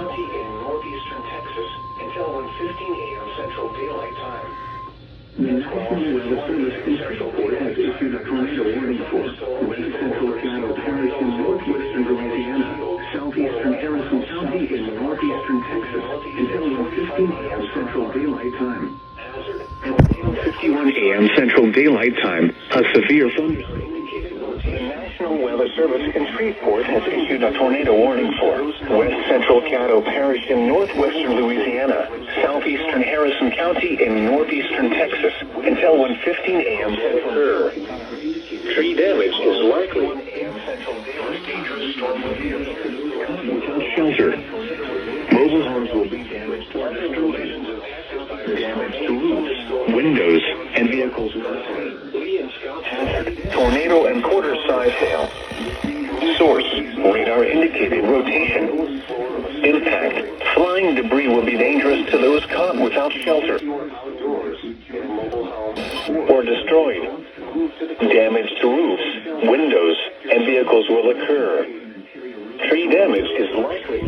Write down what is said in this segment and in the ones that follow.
County in northeastern Texas until 1:15 a.m. Central Daylight Time. The National Weather Service in Shreveport has issued a tornado warning for west central Caddo Parish in northwestern Louisiana, southeastern Harrison County in northeastern Texas until 1:15 a.m. Central Daylight Time. At 1:51 a.m. Central Daylight Time, a severe thunderstorm. The National Weather Service in Shreveport has issued a tornado warning for west central Caddo Parish in northwestern Louisiana, southeastern Harrison County in northeastern Texas until 1:15 a.m. Central. Tree damage is likely. Without shelter. Mobile homes will be damaged or destroyed. Damage to roofs, windows, and vehicles. Hazard, tornado and quarter-size hail. Source, radar indicated rotation. Impact, flying debris will be dangerous to those caught without shelter or destroyed. Damage to roofs, windows, and vehicles will occur. Tree damage is likely.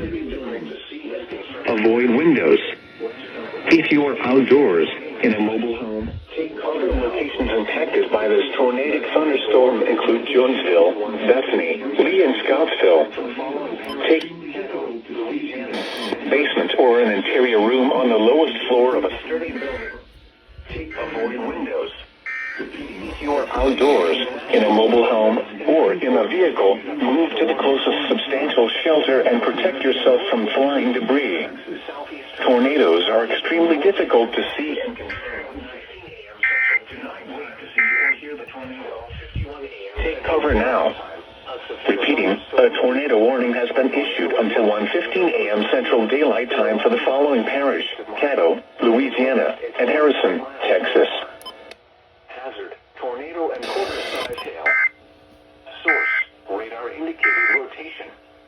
Avoid windows. If you are outdoors in a mobile home, Other locations impacted by this tornadic thunderstorm include Jonesville, Bethany, Lee, and Scottsville. Take basement or an interior room on the lowest floor of a sturdy building. Avoid windows. If you are outdoors in a mobile home or in a vehicle, move to the closest substantial shelter and protect yourself from flying debris. Tornadoes are extremely difficult to see and control. Take cover now. Repeating, a tornado warning has been issued until 1:15 a.m. Central Daylight Time for the following parish: Caddo, Louisiana, and Harrison, Texas.